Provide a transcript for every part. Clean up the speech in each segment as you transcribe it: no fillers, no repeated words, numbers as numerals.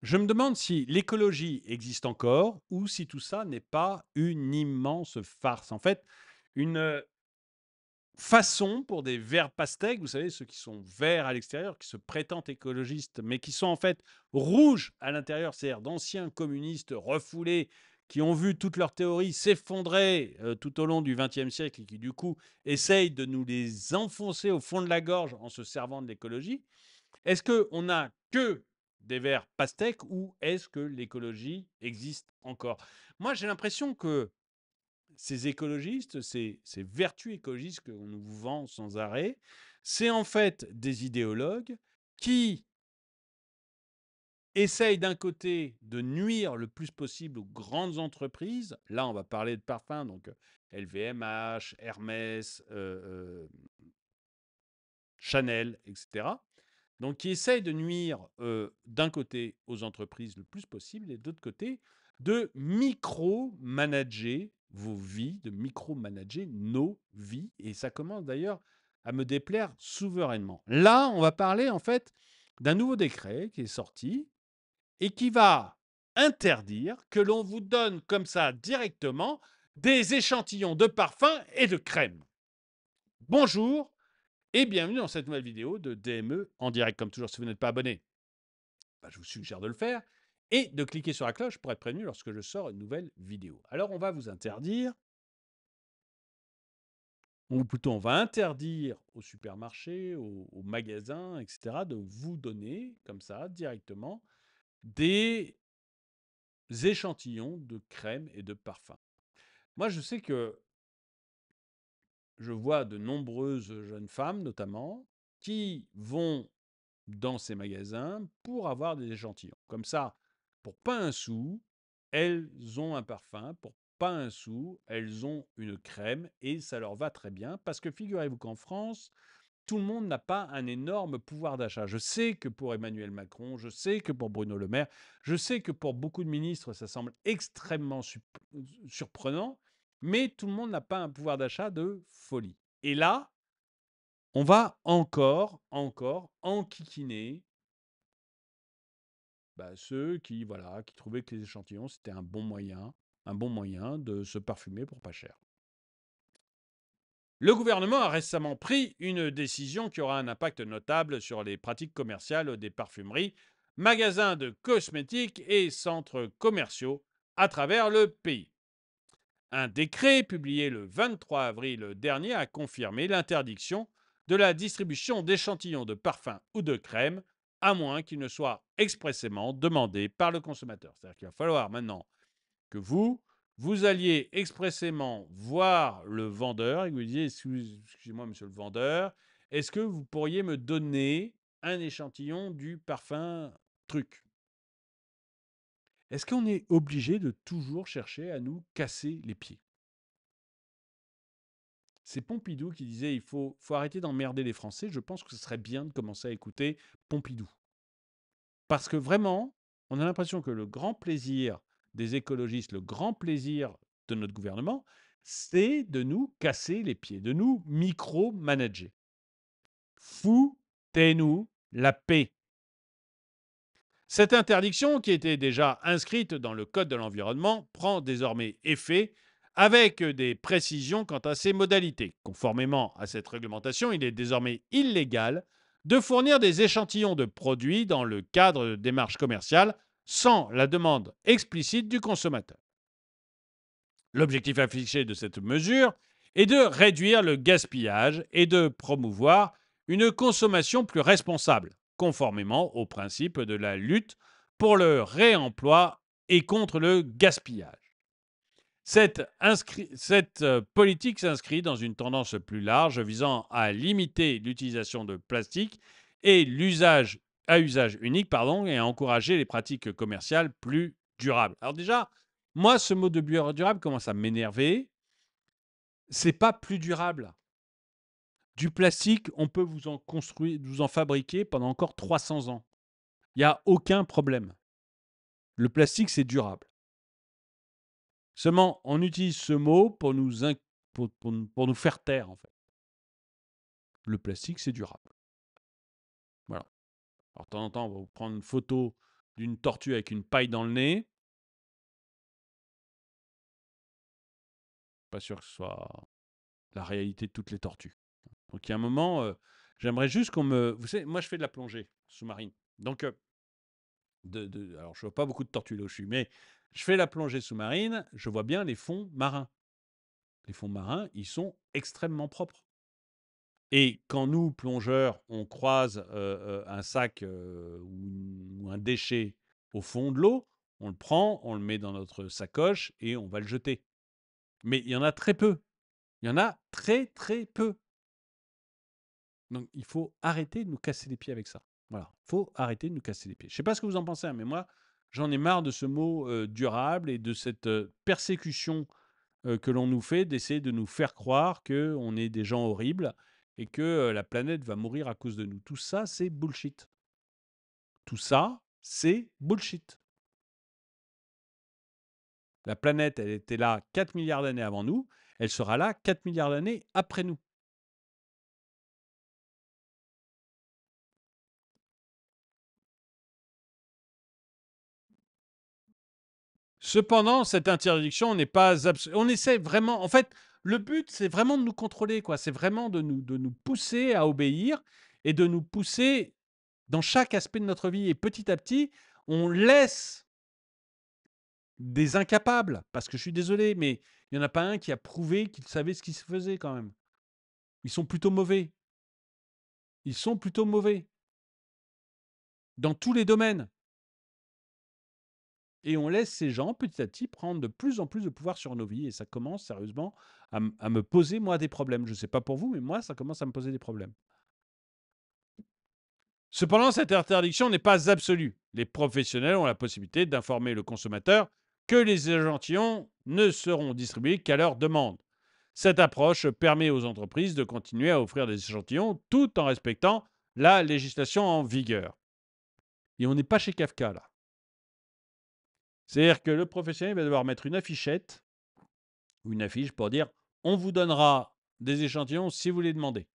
Je me demande si l'écologie existe encore ou si tout ça n'est pas une immense farce. En fait, une façon pour des verts pastèques, vous savez, ceux qui sont verts à l'extérieur, qui se prétendent écologistes, mais qui sont en fait rouges à l'intérieur, c'est-à-dire d'anciens communistes refoulés qui ont vu toutes leurs théories s'effondrer tout au long du XXe siècle et qui, du coup, essayent de nous les enfoncer au fond de la gorge en se servant de l'écologie. Est-ce qu'on n'a que des vers pastèques ou est-ce que l'écologie existe encore? Moi, j'ai l'impression que ces écologistes, ces vertus écologistes qu'on nous vend sans arrêt, c'est en fait des idéologues qui essayent d'un côté de nuire le plus possible aux grandes entreprises. Là, on va parler de parfums, donc LVMH, Hermès, Chanel, etc. Donc, qui essaye de nuire d'un côté aux entreprises le plus possible et de l'autre côté de micro-manager vos vies, de micro-manager nos vies. Et ça commence d'ailleurs à me déplaire souverainement. Là, on va parler en fait d'un nouveau décret qui est sorti et qui va interdire que l'on vous donne comme ça directement des échantillons de parfums et de crème. Bonjour, et bienvenue dans cette nouvelle vidéo de DME en direct. Comme toujours, si vous n'êtes pas abonné, je vous suggère de le faire et de cliquer sur la cloche pour être prévenu lorsque je sors une nouvelle vidéo. Alors, on va vous interdire, ou plutôt on va interdire aux supermarchés, aux magasins, etc., de vous donner comme ça directement des échantillons de crème et de parfum. Moi, je sais que je vois de nombreuses jeunes femmes, notamment, qui vont dans ces magasins pour avoir des échantillons. Comme ça, pour pas un sou, elles ont un parfum. Pour pas un sou, elles ont une crème et ça leur va très bien parce que figurez-vous qu'en France, tout le monde n'a pas un énorme pouvoir d'achat. Je sais que pour Emmanuel Macron, je sais que pour Bruno Le Maire, je sais que pour beaucoup de ministres, ça semble extrêmement surprenant, mais tout le monde n'a pas un pouvoir d'achat de folie. Et là, on va encore enquiquiner ceux qui, voilà, qui trouvaient que les échantillons, c'était un bon moyen de se parfumer pour pas cher. Le gouvernement a récemment pris une décision qui aura un impact notable sur les pratiques commerciales des parfumeries, magasins de cosmétiques et centres commerciaux à travers le pays. Un décret publié le 23 avril dernier a confirmé l'interdiction de la distribution d'échantillons de parfums ou de crème, à moins qu'il ne soit expressément demandé par le consommateur. C'est-à-dire qu'il va falloir maintenant que vous alliez expressément voir le vendeur et que vous disiez: Excusez-moi, monsieur le vendeur, est-ce que vous pourriez me donner un échantillon du parfum truc? Est-ce qu'on est obligé de toujours chercher à nous casser les pieds? C'est Pompidou qui disait: faut arrêter d'emmerder les Français. Je pense que ce serait bien de commencer à écouter Pompidou. Parce que vraiment, on a l'impression que le grand plaisir des écologistes, le grand plaisir de notre gouvernement, c'est de nous casser les pieds, de nous micro-manager. Foutez-nous la paix. Cette interdiction, qui était déjà inscrite dans le Code de l'environnement, prend désormais effet avec des précisions quant à ses modalités. Conformément à cette réglementation, il est désormais illégal de fournir des échantillons de produits dans le cadre de démarches commerciales sans la demande explicite du consommateur. L'objectif affiché de cette mesure est de réduire le gaspillage et de promouvoir une consommation plus responsable, conformément au principe de la lutte pour le réemploi et contre le gaspillage. Cette politique s'inscrit dans une tendance plus large visant à limiter l'utilisation de plastique et l'usage à usage unique, et à encourager les pratiques commerciales plus durables. Alors déjà, moi, ce mot de durable commence à m'énerver. C'est pas plus durable. Du plastique, on peut vous en construire, vous en fabriquer pendant encore 300 ans. Il n'y a aucun problème. Le plastique, c'est durable. Seulement, on utilise ce mot pour pour nous faire taire, en fait. Le plastique, c'est durable. Voilà. Alors, de temps en temps, on va vous prendre une photo d'une tortue avec une paille dans le nez. Pas sûr que ce soit la réalité de toutes les tortues. Donc il y a un moment, j'aimerais juste qu'on me... Vous savez, moi je fais de la plongée sous-marine. Donc, alors je vois pas beaucoup de tortues là où je suis, mais je fais la plongée sous-marine, je vois bien les fonds marins. Les fonds marins, ils sont extrêmement propres. Et quand nous, plongeurs, on croise un sac ou un déchet au fond de l'eau, on le prend, on le met dans notre sacoche et on va le jeter. Mais il y en a très peu. Il y en a très, très peu. Donc, il faut arrêter de nous casser les pieds avec ça. Voilà, il faut arrêter de nous casser les pieds. Je ne sais pas ce que vous en pensez, hein, mais moi, j'en ai marre de ce mot durable et de cette persécution que l'on nous fait, d'essayer de nous faire croire qu'on est des gens horribles et que la planète va mourir à cause de nous. Tout ça, c'est bullshit. Tout ça, c'est bullshit. La planète, elle était là 4 milliards d'années avant nous, elle sera là 4 milliards d'années après nous. Cependant, cette interdiction n'est pas on essaie vraiment. En fait, le but, c'est vraiment de nous contrôler, quoi. C'est vraiment de nous pousser à obéir et de nous pousser dans chaque aspect de notre vie. Et petit à petit, on laisse des incapables. Parce que je suis désolé, mais il n'y en a pas un qui a prouvé qu'il savait ce qui se faisait quand même. Ils sont plutôt mauvais. Ils sont plutôt mauvais. Dans tous les domaines. Et on laisse ces gens, petit à petit, prendre de plus en plus de pouvoir sur nos vies. Et ça commence sérieusement à me poser, moi, des problèmes. Je ne sais pas pour vous, mais moi, ça commence à me poser des problèmes. Cependant, cette interdiction n'est pas absolue. Les professionnels ont la possibilité d'informer le consommateur que les échantillons ne seront distribués qu'à leur demande. Cette approche permet aux entreprises de continuer à offrir des échantillons tout en respectant la législation en vigueur. Et on n'est pas chez Kafka, là. C'est-à-dire que le professionnel va devoir mettre une affichette ou une affiche pour dire on vous donnera des échantillons si vous les demandez.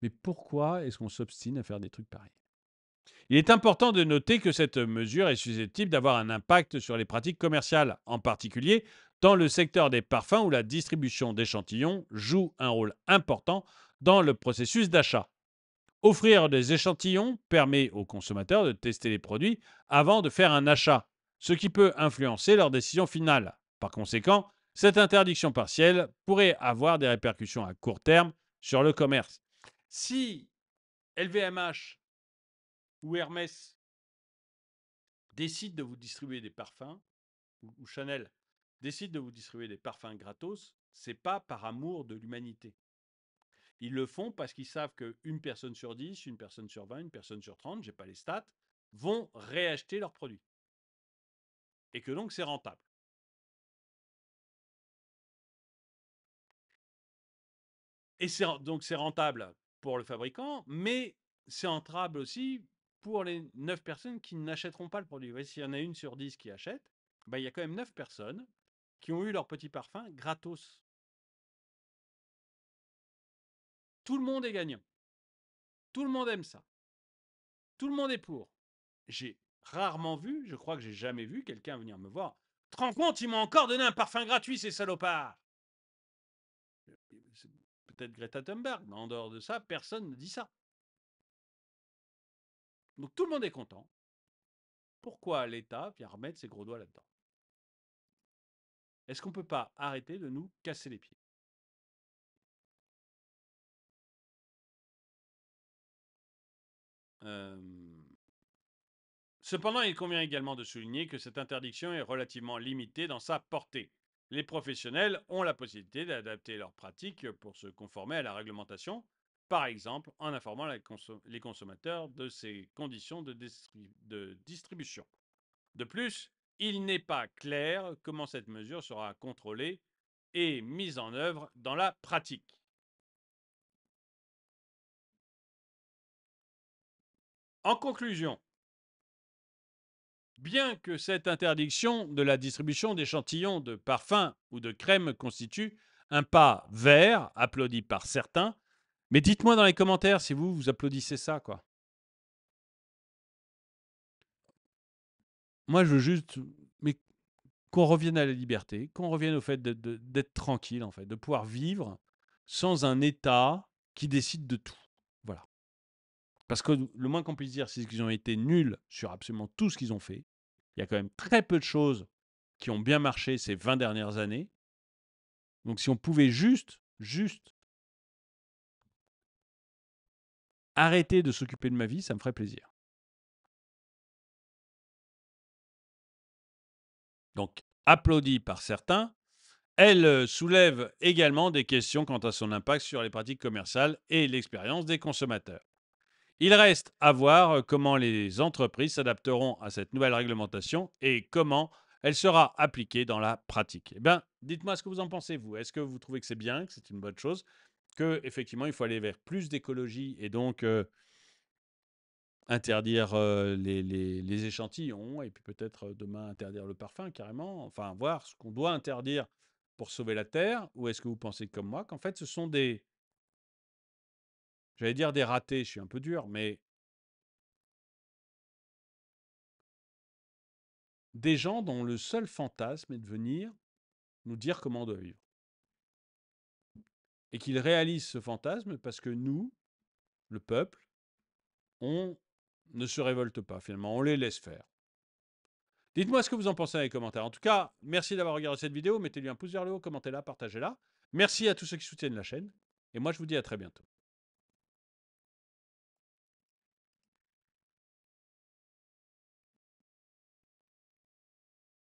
Mais pourquoi est-ce qu'on s'obstine à faire des trucs pareils? Il est important de noter que cette mesure est susceptible d'avoir un impact sur les pratiques commerciales, en particulier dans le secteur des parfums où la distribution d'échantillons joue un rôle important dans le processus d'achat. Offrir des échantillons permet aux consommateurs de tester les produits avant de faire un achat, ce qui peut influencer leur décision finale. Par conséquent, cette interdiction partielle pourrait avoir des répercussions à court terme sur le commerce. Si LVMH ou Hermès décident de vous distribuer des parfums, ou Chanel décide de vous distribuer des parfums gratos, c'est pas par amour de l'humanité. Ils le font parce qu'ils savent qu'une personne sur 10, une personne sur 20, une personne sur 30, j'ai pas les stats, vont réacheter leurs produits. Et que donc c'est rentable. Et donc c'est rentable pour le fabricant, mais c'est rentable aussi pour les 9 personnes qui n'achèteront pas le produit. Vous voyez, s'il y en a une sur 10 qui achète, bah, il y a quand même 9 personnes qui ont eu leur petit parfum gratos. Tout le monde est gagnant. Tout le monde aime ça. Tout le monde est pour. J'ai rarement vu, je crois que j'ai jamais vu quelqu'un venir me voir. Tu te rends compte, ils m'ont encore donné un parfum gratuit, ces salopards. C'est peut-être Greta Thunberg, mais en dehors de ça, personne ne dit ça. Donc tout le monde est content. Pourquoi l'État vient remettre ses gros doigts là-dedans? Est-ce qu'on ne peut pas arrêter de nous casser les pieds? Euh, Cependant, il convient également de souligner que cette interdiction est relativement limitée dans sa portée. Les professionnels ont la possibilité d'adapter leurs pratiques pour se conformer à la réglementation, par exemple en informant les consommateurs de ces conditions de distribution. De plus, il n'est pas clair comment cette mesure sera contrôlée et mise en œuvre dans la pratique. En conclusion, bien que cette interdiction de la distribution d'échantillons de parfums ou de crèmes constitue un pas vers, applaudi par certains, Mais dites-moi dans les commentaires si vous applaudissez ça, quoi. Moi, je veux juste mais qu'on revienne à la liberté, qu'on revienne au fait d'être tranquille, en fait, de pouvoir vivre sans un État qui décide de tout. Voilà. Parce que le moins qu'on puisse dire, c'est qu'ils ont été nuls sur absolument tout ce qu'ils ont fait. Il y a quand même très peu de choses qui ont bien marché ces 20 dernières années. Donc si on pouvait juste arrêter de s'occuper de ma vie, ça me ferait plaisir. Donc, applaudi par certains, elle soulève également des questions quant à son impact sur les pratiques commerciales et l'expérience des consommateurs. Il reste à voir comment les entreprises s'adapteront à cette nouvelle réglementation et comment elle sera appliquée dans la pratique. Eh bien, dites-moi ce que vous en pensez, vous. Est-ce que vous trouvez que c'est bien, que c'est une bonne chose, qu'effectivement, il faut aller vers plus d'écologie et donc interdire les échantillons et puis peut-être demain interdire le parfum carrément, enfin voir ce qu'on doit interdire pour sauver la Terre, ou est-ce que vous pensez comme moi qu'en fait ce sont j'allais dire des ratés, je suis un peu dur, mais des gens dont le seul fantasme est de venir nous dire comment on doit vivre. Et qu'ils réalisent ce fantasme parce que nous, le peuple, on ne se révolte pas finalement, on les laisse faire. Dites-moi ce que vous en pensez dans les commentaires. En tout cas, merci d'avoir regardé cette vidéo. Mettez-lui un pouce vers le haut, commentez-la, partagez-la. Merci à tous ceux qui soutiennent la chaîne. Et moi, je vous dis à très bientôt.